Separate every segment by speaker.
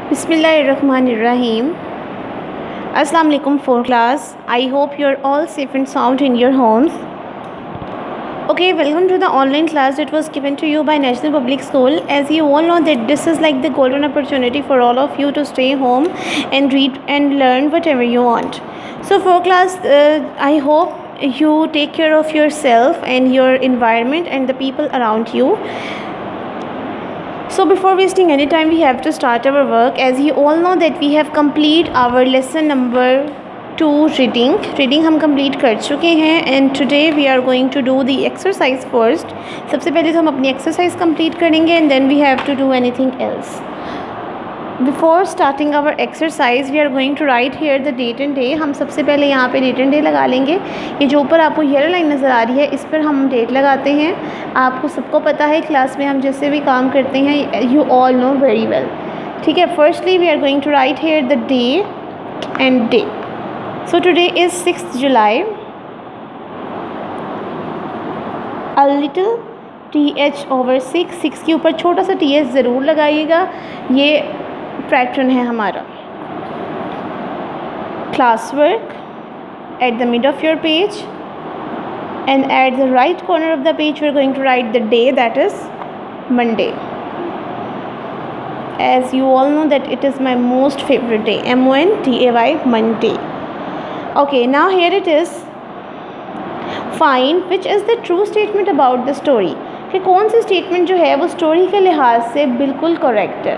Speaker 1: Bismillahirrahmanirrahim. Assalamu alaikum for class. I hope you're all safe and sound in your homes. Okay, welcome to the online class that was given to you by National Public School. As you all know that this is like the golden opportunity for all of you to stay home and read and learn whatever you want. So for class, I hope you take care of yourself and your environment and the people around you. So before wasting any time, we have to start our work. As you all know that we have complete our lesson number 2 reading हम complete कर चुके हैं and today we are going to do the exercise first. सबसे पहले तो हम अपनी exercise complete करेंगे and then we have to do anything else. Before starting our exercise we are going to write here the date and day. हम सबसे पहले यहाँ पे date and day लगा लेंगे. ये जो ऊपर आपको येलो लाइन नज़र आ रही है इस पर हम डेट लगाते हैं. आपको सबको पता है क्लास में हम जैसे भी काम करते हैं you all know very well. ठीक है. Firstly we are going to write here the day and day. So today is 6th July. A little th over 6 के ऊपर छोटा सा th ज़रूर लगाइएगा. ये पैटर्न है हमारा. Class work at the mid of your page and at the right corner of the page we are going to write the day, that is Monday. As you all know that it is my most favorite day, M-O-N-D-A-Y, Monday. Okay, now here it is. Find which is the true statement about the story. कि कौन सी statement जो है वो story के लिहाज से बिल्कुल correct है.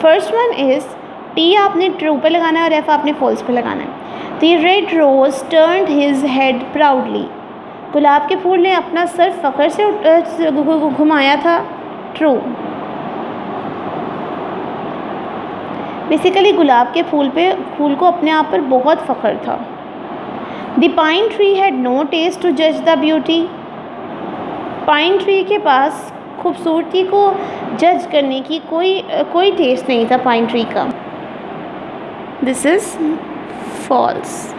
Speaker 1: फर्स्ट वन इज़ टी आपने ट्रू पे लगाना है और एफ आपने फॉल्स पे लगाना है. The red rose turned his head proudly. गुलाब के फूल ने अपना सर फ़ख्र से घुमाया था. ट्रू. बेसिकली गुलाब के फूल को अपने आप पर बहुत फ़ख्र था. The pine tree had no taste to जज द ब्यूटी. पाइन ट्री के पास खूबसूरती को जज करने की कोई टेस्ट नहीं था पाइन ट्री का. This is false.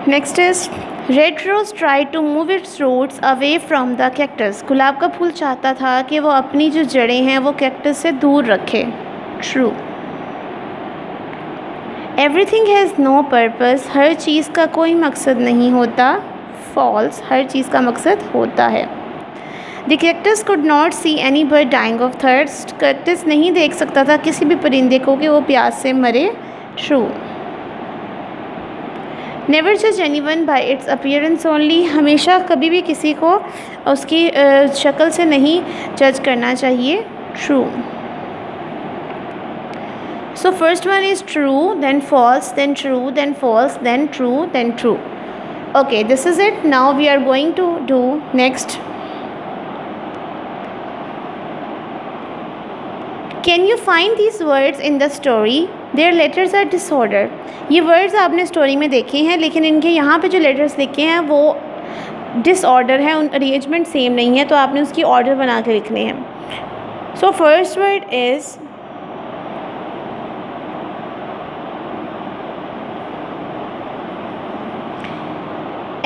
Speaker 1: Next is red rose try to move its roots away from the cactus. गुलाब का फूल चाहता था कि वो अपनी जो जड़ें हैं वो कैक्टस से दूर रखे. True. Everything has no purpose. हर चीज़ का कोई मकसद नहीं होता. फॉल्स. हर चीज़ का मकसद होता है. The cactus could not see any bird dying of thirst. Cactus नहीं देख सकता था किसी भी परिंदे को कि वो प्यास से मरे. ट्रू. नेवर जज any one by its appearance only. हमेशा कभी भी किसी को उसकी शक्ल से नहीं जज करना चाहिए. True. So first one is true, then false, then true, then false, then true, then true. Okay, this is it. Now we are going to do next. Can you find these words in the story? Their letters are disorder. ये words आपने story में देखे हैं लेकिन इनके यहाँ पे जो letters लिखे हैं वो disorder है. उन arrangement सेम नहीं है तो आपने उसकी order बना के लिखने हैं. So first word is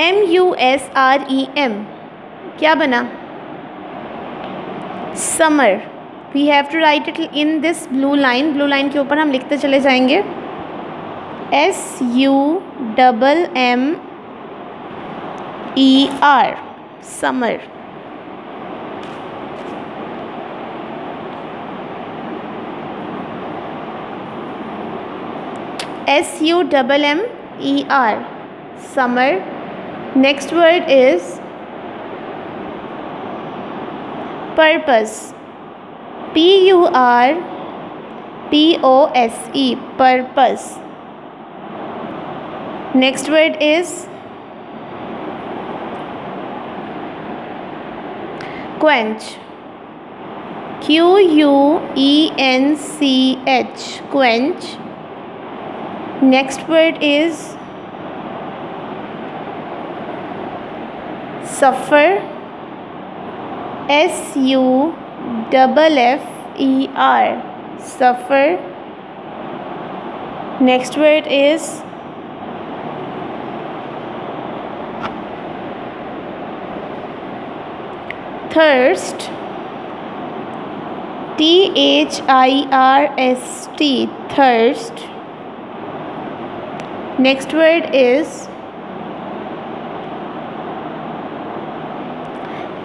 Speaker 1: M-U-S-R-E-M. क्या बना? Summer. We have to write it in this blue line. Blue line के ऊपर हम लिखते चले जाएंगे. S-U-M-M-E-R. Summer. S-U-M-M-E-R. Summer. Next word is purpose. P-U-R-P-O-S-E. Purpose. Next word is quench. Q-U-E-N-C-H. Quench. Next word is suffer. S-U-F-F-E-R. Suffer. Next word is thirst. Thirst. Thirst. Next word is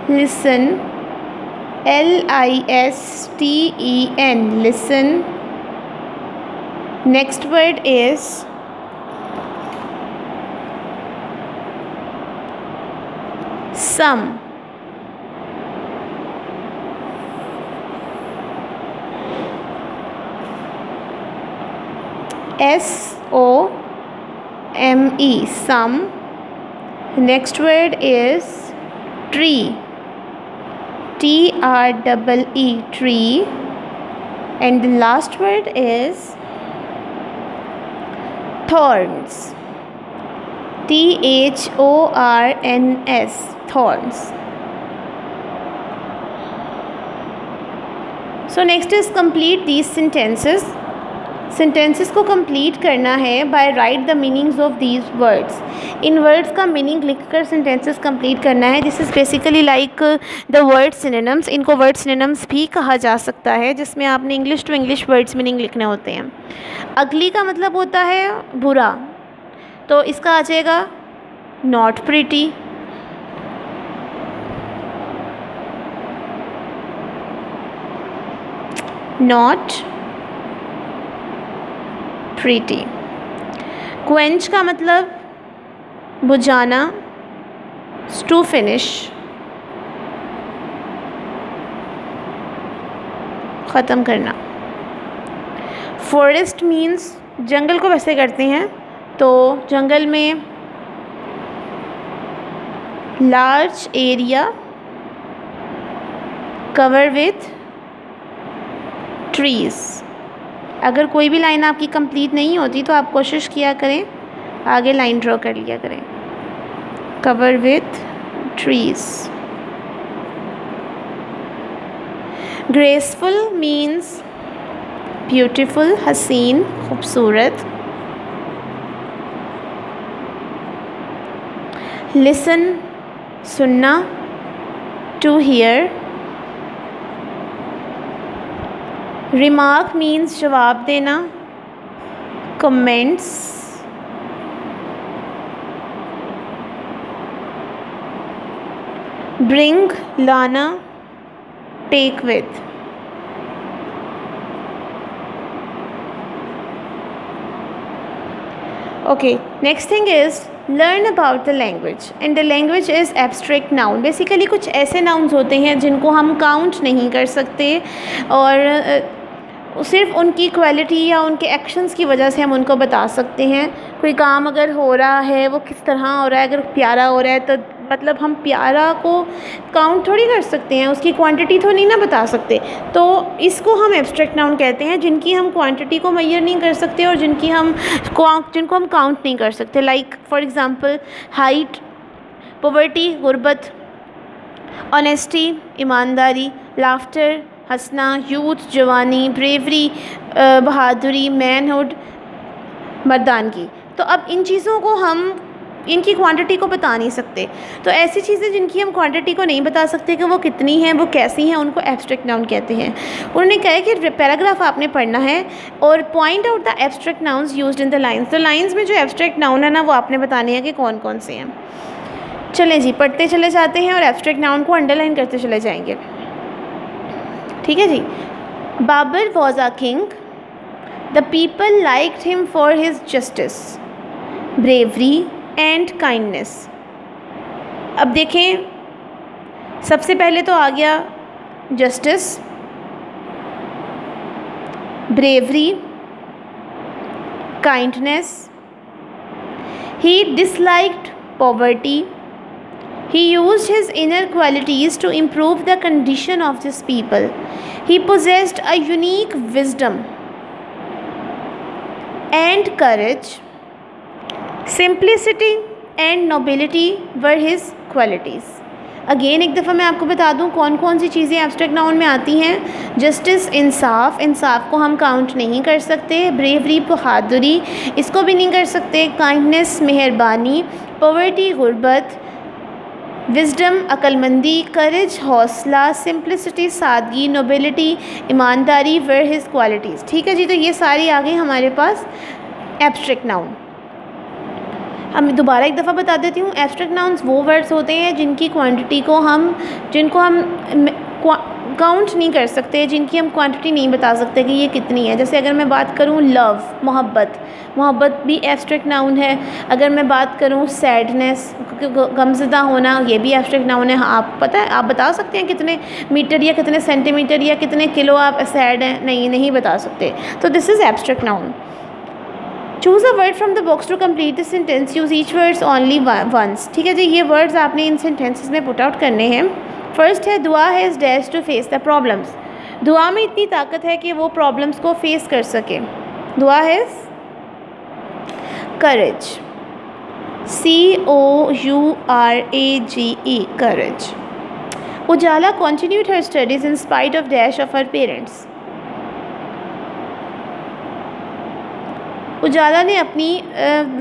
Speaker 1: listen. Listen. Listen. Next word is some. SOME. Some. Next word is tree. TREE. Tree. And the last word is thorns. THORNS. Thorns. So next is complete these sentences. Sentences को complete करना है by write the meanings of these words. इन words का meaning लिखकर sentences complete करना है. This is basically like the word synonyms. इनको word synonyms भी कहा जा सकता है, जिसमें आपने English to English words meaning लिखने होते हैं. अगली का मतलब होता है बुरा, तो इसका आ जाएगा not pretty. Not pretty. Quench का मतलब बुझाना, टू फिनिश, ख़त्म करना. फॉरेस्ट मीन्स जंगल को वैसे करते हैं, तो जंगल में large area cover with trees. अगर कोई भी लाइन आपकी कंप्लीट नहीं होती तो आप कोशिश किया करें आगे लाइन ड्रॉ कर लिया करें. Cover with trees. Graceful means beautiful, हसीन, खूबसूरत. लिसन सुनना, टू हियर. रिमार्क मीन्स जवाब देना, कमेंट्स. ब्रिंग लाना, take with. Okay, next thing is learn about the language. And the language is abstract noun. Basically कुछ ऐसे नाउन्स होते हैं जिनको हम काउंट नहीं कर सकते, और सिर्फ उनकी क्वालिटी या उनके एक्शंस की वजह से हम उनको बता सकते हैं. कोई काम अगर हो रहा है वो किस तरह हो रहा है, अगर प्यारा हो रहा है तो मतलब हम प्यारा को काउंट थोड़ी कर सकते हैं, उसकी क्वांटिटी तो नहीं ना बता सकते. तो इसको हम एब्स्ट्रैक्ट नाउन कहते हैं, जिनकी हम क्वांटिटी को मेजर नहीं कर सकते और जिनको हम काउंट नहीं कर सकते. Like for example height, poverty गुर्बत, ऑनेस्टी ईमानदारी, लाफ्टर हंसना, यूथ जवानी, ब्रेवरी बहादुरी, मैनहुड मर्दानगी. तो अब इन चीज़ों को हम इनकी क्वांटिटी को बता नहीं सकते. तो ऐसी चीज़ें जिनकी हम क्वांटिटी को नहीं बता सकते कि वो कितनी हैं, वो कैसी हैं, उनको एब्स्ट्रैक्ट नाउन कहते हैं. उन्होंने कहा कि पैराग्राफ आपने पढ़ना है और point out the abstract nouns used in the lines. तो लाइन्स में जो एब्स्ट्रैक्ट नाउन है ना, वो आपने बताने हैं कि कौन कौन से हैं. चलें जी, पढ़ते चले जाते हैं और एब्स्ट्रैक्ट नाउन को अंडरलाइन करते चले जाएंगे. ठीक है जी. Babur was a king. The people liked him for his justice, bravery and kindness. अब देखें, सबसे पहले तो आ गया justice, bravery, kindness. He disliked poverty. He used his inner qualities to improve the condition of his people. He possessed a unique wisdom and courage. Simplicity and nobility were his qualities. Again एक दफ़ा मैं आपको बता दूं कौन कौन सी चीज़ें abstract noun में आती हैं। जस्टिस, इंसाफ, इंसाफ को हम काउंट नहीं कर सकते। ब्रेवरी, बहादुरी, इसको भी नहीं कर सकते। काइंडनेस, मेहरबानी। पॉवर्टी, गुर्बत। विजडम, अक्लमंदी। करेज, हौसला। सिंप्लिसिटी, सादगी। नोबिलिटी, ईमानदारी। वर हिज क्वालिटीज़। ठीक है जी, तो ये सारी आ गई हमारे पास एब्स्ट्रैक्ट नाउन। हम दोबारा एक दफ़ा बता देती हूँ, एब्स्ट्रैक्ट नाउन्स वो वर्ड्स होते हैं जिनकी क्वांटिटी को जिनको हम काउंट नहीं कर सकते, जिनकी हम क्वांटिटी नहीं बता सकते कि ये कितनी है। जैसे अगर मैं बात करूँ लव, मोहब्बत, मोहब्बत भी एब्स्ट्रैक्ट नाउन है। अगर मैं बात करूँ सैडनेस, गमज़दा होना, ये भी एब्स्ट्रैक्ट नाउन है। आप पता है, आप बता सकते हैं कितने मीटर या कितने सेंटीमीटर या कितने किलो आप सैड हैं? नहीं बता सकते। तो this is abstract noun. Choose a word from the box to complete the sentence, use each words only once. ठीक है जी, ये वर्ड्स आपने इन सेंटेंसेस में पुट आउट करने हैं। फर्स्ट है Dua has dash to face the problems. Dua में इतनी ताकत है कि वो प्रॉब्लम्स को फेस कर सके। दुआ has courage, COURAGE, courage. Ujala continued her studies in spite of dash of her parents। उजाला ने अपनी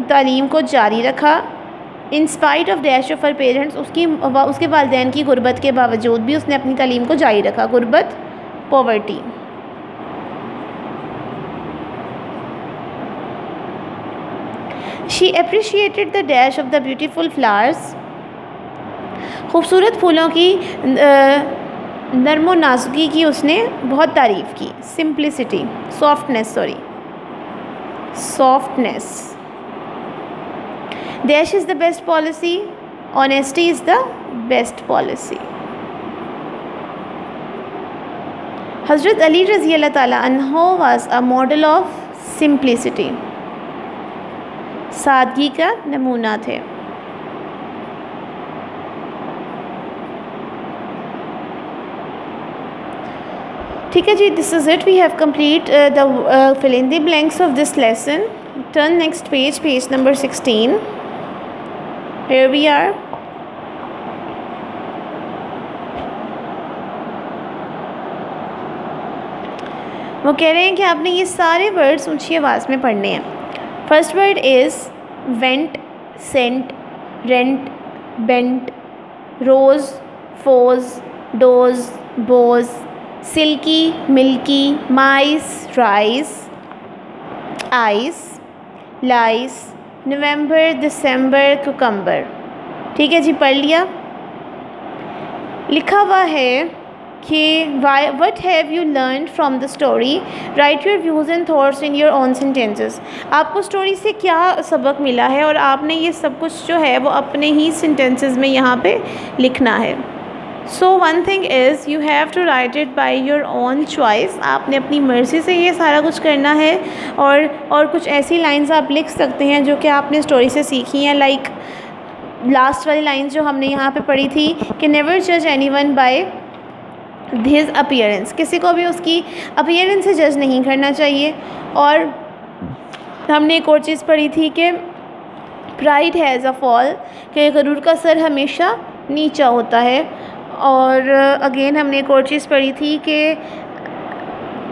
Speaker 1: तालीम को जारी रखा in spite of dash of her parents, उसके वालिदैन की गुर्बत के बावजूद भी उसने अपनी तालीम को जारी रखा। गुर्बत, poverty. She appreciated the dash of the beautiful flowers. खूबसूरत फूलों की नरमो नाजुकी की उसने बहुत तारीफ़ की। Simplicity, softness. Dash is the best policy. Honesty is the best policy. Hazrat Ali Raziyallahu Ta'ala anhu was a model of simplicity. सादगी का नमूना थे। ठीक है जी, this is it. We have complete the fill in the blanks of this lesson. Turn next page, page number 16. Here we are. वो कह रहे हैं कि आपने ये सारे वर्ड्स ऊंची आवाज़ में पढ़ने हैं। First word is went, sent, rent, bent, rose, foes, dose, bows, silky, milky, mice, rice, ice, lice, November, December, cucumber. ठीक है जी, पढ़ लिया। लिखा हुआ है कि what have you learn from the story, write your views and thoughts in your own sentences. आपको स्टोरी से क्या सबक मिला है और आपने ये सब कुछ जो है वो अपने ही सेंटेंसेस में यहाँ पे लिखना है। So one thing is you have to write it by your own choice. आपने अपनी मर्ज़ी से ये सारा कुछ करना है। और कुछ ऐसी लाइंस आप लिख सकते हैं जो कि आपने स्टोरी से सीखी हैं। लाइक लास्ट वाली लाइंस जो हमने यहाँ पे पढ़ी थी कि नेवर जज एनीवन बाय हिज अपीयरेंस। किसी को भी उसकी अपीयरेंस से जज नहीं करना चाहिए। और हमने एक और चीज़ पढ़ी थी कि प्राइड हैज़ अ फॉल, कि गरूर का सर हमेशा नीचा होता है। और अगेन हमने एक और चीज़ पढ़ी थी कि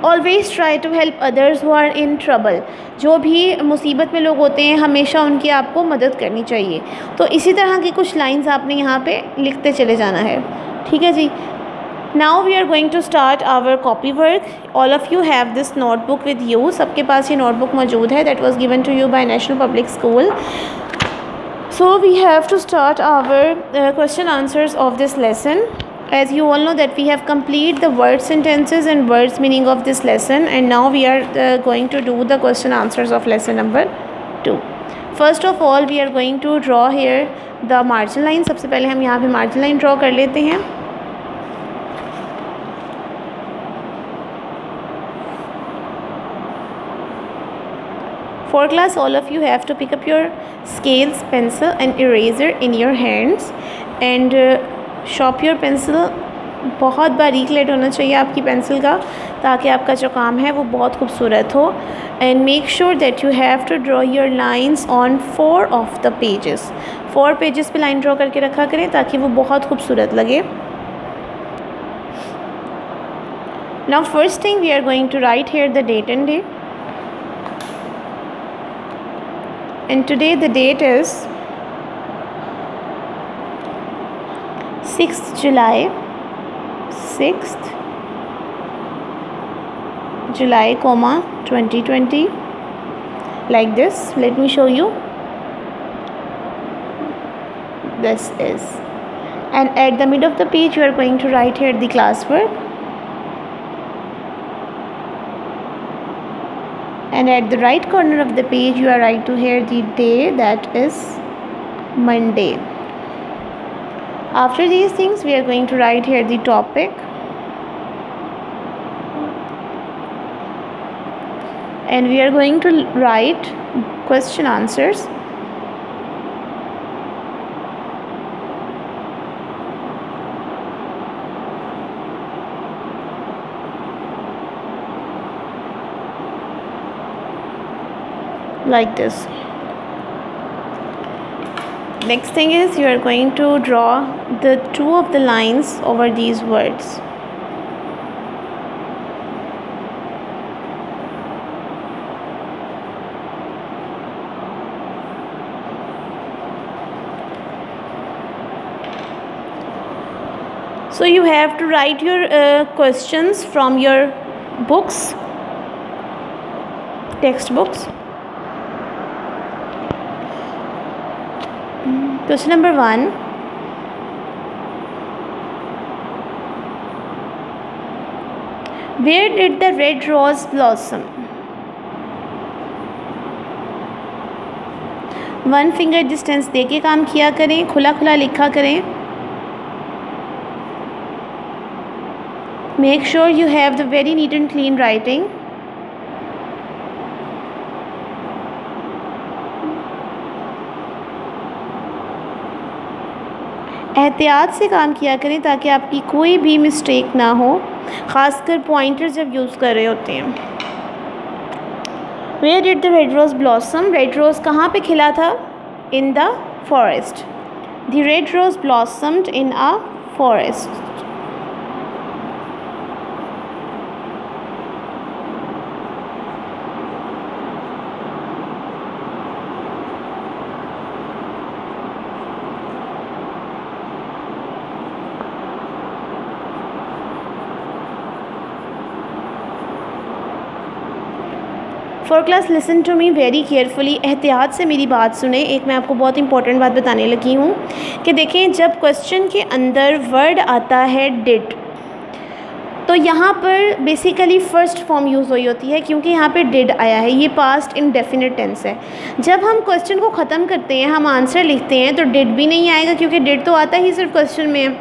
Speaker 1: always try to help others who are in trouble. जो भी मुसीबत में लोग होते हैं हमेशा उनकी आपको मदद करनी चाहिए। तो इसी तरह की कुछ लाइंस आपने यहाँ पे लिखते चले जाना है। ठीक है जी। Now we are going to start our copy work. All of you have this notebook with you. सबके पास ये नोटबुक मौजूद है। That was given to you by National Public School. So we have to start our question answers of this lesson. As you all know that we have complete the word sentences and words meaning of this lesson, and now we are going to do the question answers of lesson number 2. First of all we are going to draw here the margin line. सबसे पहले हम यहाँ पे margin line draw कर लेते हैं। For class, all of you have to pick up your scales, pencil and eraser in your hands and sharpen your pencil बहुत बारीक लेड होना चाहिए आपकी पेंसिल का, ताकि आपका जो काम है वो बहुत खूबसूरत हो। And make sure that you have to draw your lines on 4 of the pages. 4 pages पे लाइन ड्रॉ करके रखा करें ताकि वो बहुत खूबसूरत लगे। Now first thing we are going to write here the date and day. And today the date is 6th July, 6th July, 2020, like this. Let me show you. This is, and at the middle of the page you are going to write here the classwork, and at the right corner of the page you are write to here the day, that is Monday. After these things we are going to write here the topic, and we are going to write question answers. Like this. Next thing is you are going to draw the 2 of the lines over these words. So you have to write your questions from your books, textbooks. Question number 1. Where did the red rose blossom? 1 finger distance दे के काम किया करें, खुला खुला लिखा करें. Make sure you have the very neat and clean writing. एहतियात से काम किया करें ताकि आपकी कोई भी मिस्टेक ना हो, ख़ासकर पॉइंटर जब यूज़ कर रहे होते हैं. Where did the red rose blossom? Red rose कहाँ पे खिला था? In the forest. The red rose blossomed in a forest. For class listen to me very carefully. एहतियात से मेरी बात सुने. एक मैं आपको बहुत इंपॉर्टेंट बात बताने लगी हूँ कि देखें, जब क्वेश्चन के अंदर वर्ड आता है डिड, तो यहाँ पर बेसिकली फ़र्स्ट फॉर्म यूज़ हुई होती है, क्योंकि यहाँ पे डिड आया है. ये पास्ट इंडेफिनिट टेंस है. जब हम क्वेश्चन को ख़त्म करते हैं, हम आंसर लिखते हैं, तो डिड भी नहीं आएगा, क्योंकि डिड तो आता ही सिर्फ क्वेश्चन में है.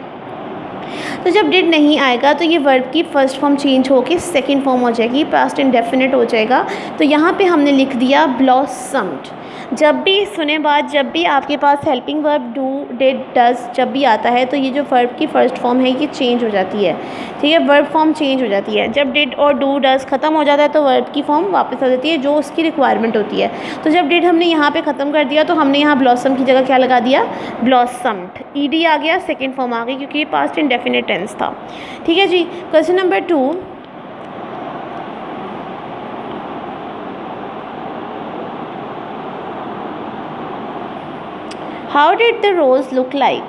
Speaker 1: तो जब डिड नहीं आएगा तो ये वर्ब की फ़र्स्ट फॉर्म चेंज होके सेकंड फॉर्म हो जाएगी, पास्ट इंडेफिनिट हो जाएगा. तो यहाँ पे हमने लिख दिया ब्लॉसम्ड. जब भी सुने बात, जब भी आपके पास helping verb do, did, does जब भी आता है, तो ये जो वर्ब की फ़र्स्ट फॉर्म है ये चेंज हो जाती है. ठीक है, वर्ब फॉर्म चेंज हो जाती है. जब डिड और डू, डज ख़त्म हो जाता है तो वर्ब की फॉर्म वापस आ जाती है, जो उसकी रिक्वायरमेंट होती है. तो जब डिड हमने यहाँ पे ख़त्म कर दिया, तो हमने यहाँ ब्लॉसम की जगह क्या लगा दिया? ब्लॉसम्ड. ईडी आ गया, सेकेंड फॉर्म आ गई, क्योंकि ये पास्ट इंडेफिनिट टेंस था. ठीक है जी. Question number 2. How did the rose look like?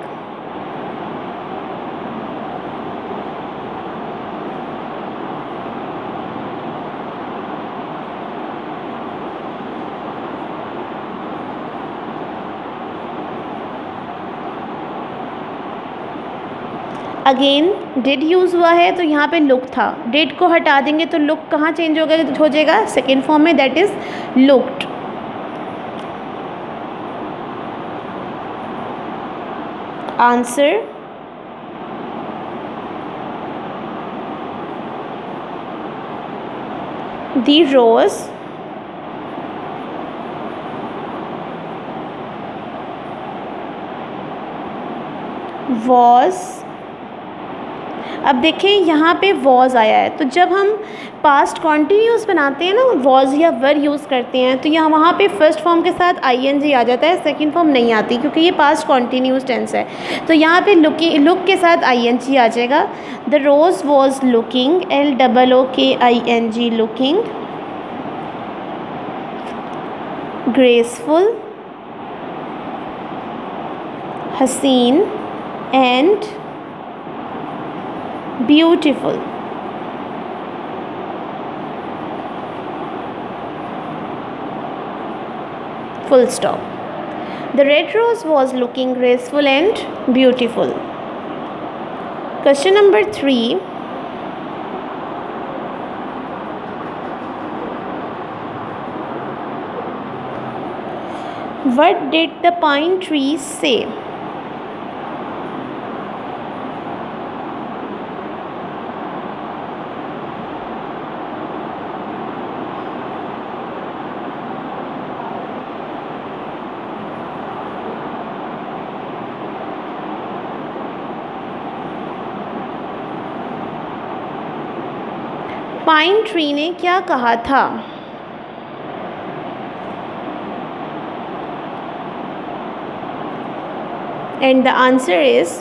Speaker 1: Again did use हुआ है, तो यहाँ पे लुक था. डिड को हटा देंगे तो लुक कहाँ चेंज हो जाएगा? सेकेंड फॉर्म में, that is looked. Answer the rose was अब देखें यहाँ पे वॉज आया है, तो जब हम पास्ट कॉन्टीन्यूस बनाते हैं ना, वॉज या वर यूज़ करते हैं, तो यहाँ वहाँ पे फर्स्ट फॉर्म के साथ ING आ जाता है, सेकंड फॉर्म नहीं आती क्योंकि ये पास्ट कॉन्टीन्यूस टेंस है। तो यहाँ पे लुक के साथ ING आ जाएगा। The rose was looking, LOOKING, looking, graceful, हसीन and beautiful. Full stop. The red rose was looking graceful and beautiful. Question number 3. What did the pine tree say? Pine tree ने क्या कहा था? And the answer is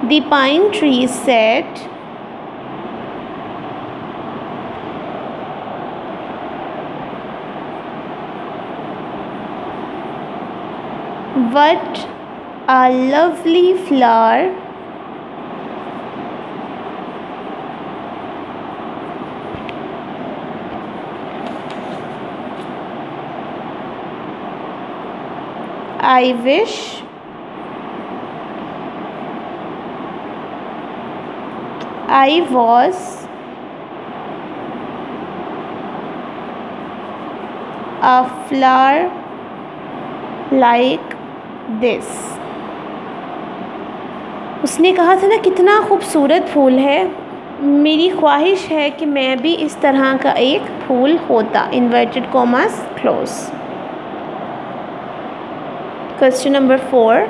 Speaker 1: the pine tree said, what a lovely flower, I wish I was a flower like this. उसने कहा था ना, कितना खूबसूरत फूल है, मेरी ख्वाहिश है कि मैं भी इस तरह का एक फूल होता। Inverted commas close. Question number 4.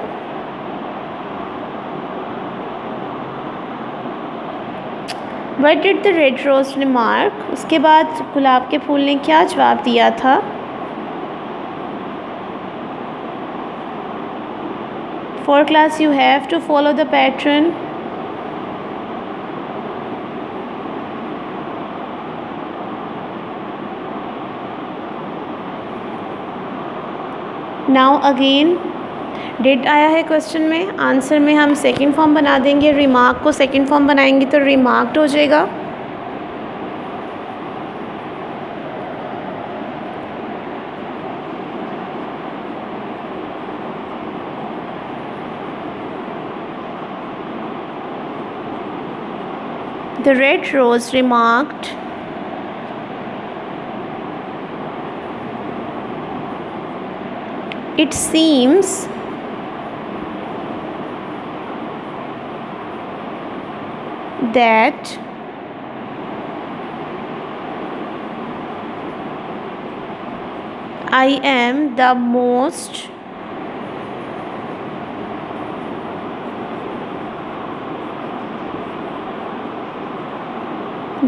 Speaker 1: What did the red rose remark? उसके बाद गुलाब के फूल ने क्या जवाब दिया था? For class you have to follow the pattern. Now again did आया है क्वेश्चन में, आंसर में हम सेकंड फॉर्म बना देंगे, रिमार्क को सेकंड फॉर्म बनाएंगे तो रिमार्क्ड हो जाएगा। The red rose remarked, it seems that I am the most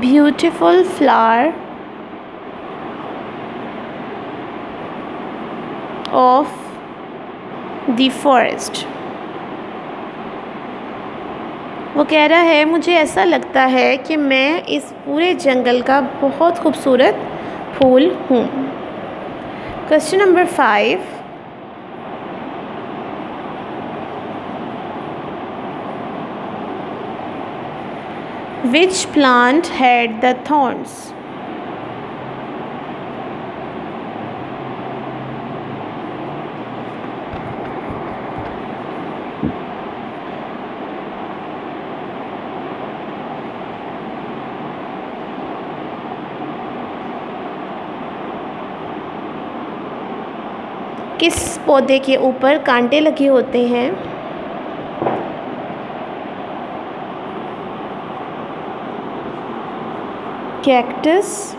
Speaker 1: beautiful flower of the forest. वो कह रहा है, मुझे ऐसा लगता है कि मैं इस पूरे जंगल का बहुत खूबसूरत फूल हूँ। Question number 5. Which plant had the thorns? किस पौधे के ऊपर कांटे लगे होते हैं? cactus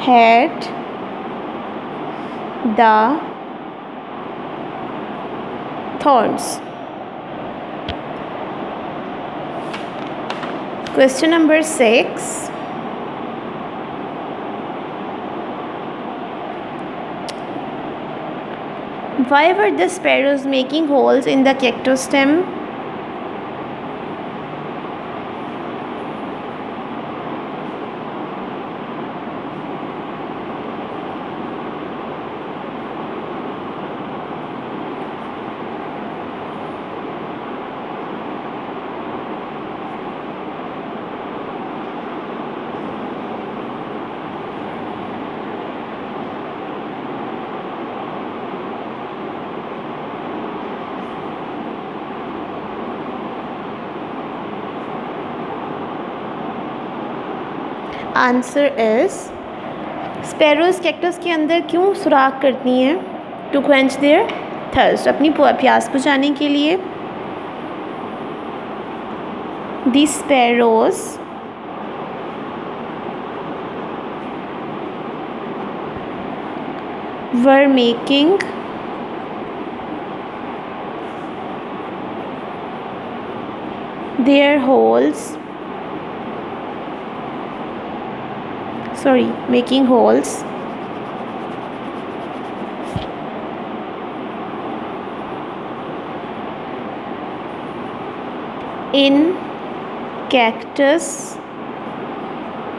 Speaker 1: had the thorns. Question number 6. Why were the sparrows making holes in the cactus stem? Answer is sparrows cactus के अंदर क्यों सुराख करती हैं? टू क्वेंच देयर थर्स्ट, अपनी प्यास बुझाने के लिए. The sparrows were making their holes making holes in cactus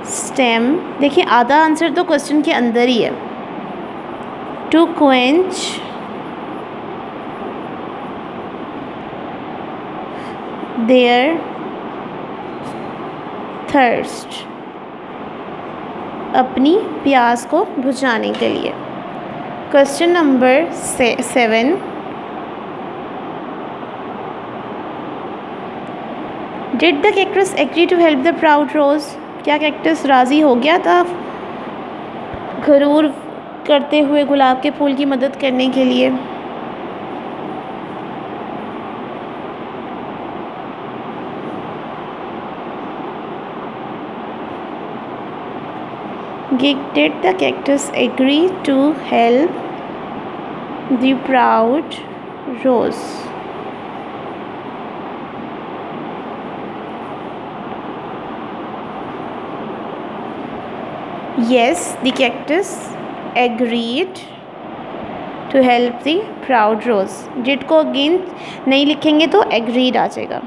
Speaker 1: stem. देखिए आधा आंसर तो क्वेश्चन के अंदर ही है. टू quench their thirst, अपनी प्यास को बुझाने के लिए. Question number 7. Did the cactus agree to help the proud rose? क्या कैक्टस राज़ी हो गया था गरूर करते हुए गुलाब के फूल की मदद करने के लिए? Did the cactus agree to help the proud rose? Yes, the cactus agreed to help the proud rose. Did को again नहीं लिखेंगे तो agreed आ जाएगा.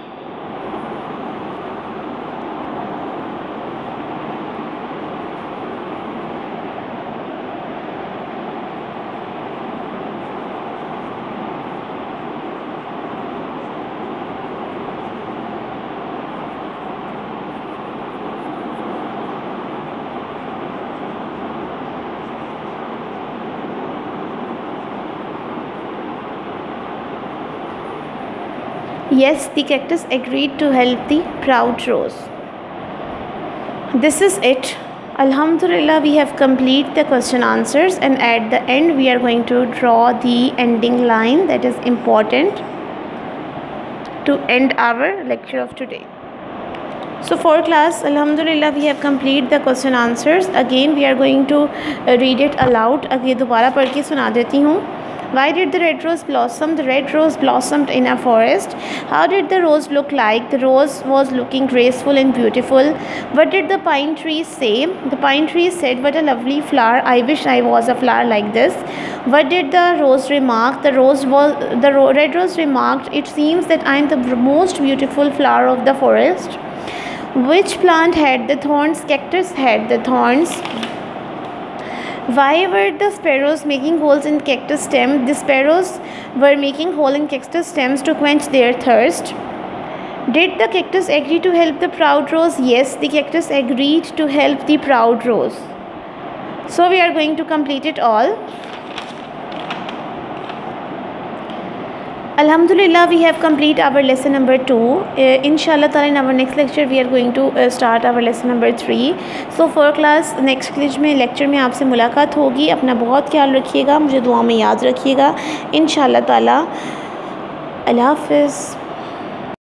Speaker 1: Yes, the cactus agreed to help the proud rose. This is it. Alhamdulillah, we have completed the question answers, and at the end we are going to draw the ending line that is important to end our lecture of today. So for class, Alhamdulillah, we have completed the question answers. Again we are going to read it aloud. अगर दोबारा पढ़ के सुना देती हूँ. Why did the red rose blossom? The red rose blossomed in a forest. How did the rose look like? The rose was looking graceful and beautiful. What did the pine tree say? The pine tree said, "What a lovely flower! I wish I was a flower like this." What did the rose remark? The red rose remarked, "It seems that I am the most beautiful flower of the forest." Which plant had the thorns? Cactus had the thorns. Why were the sparrows making holes in cactus stem? The sparrows were making holes in cactus stems to quench their thirst. Did the cactus agree to help the proud rose? Yes, the cactus agreed to help the proud rose. So we are going to complete it all. Alhamdulillah, we have completed our lesson number 2. Inshallah ta'ala, in our next lecture we are going to start our lesson number 3. So for class, next lecture में आपसे मुलाकात होगी. अपना बहुत ख्याल रखिएगा, मुझे दुआ में याद रखिएगा. इंशाल्लाह ताला. अल्लाह हाफ़िज़.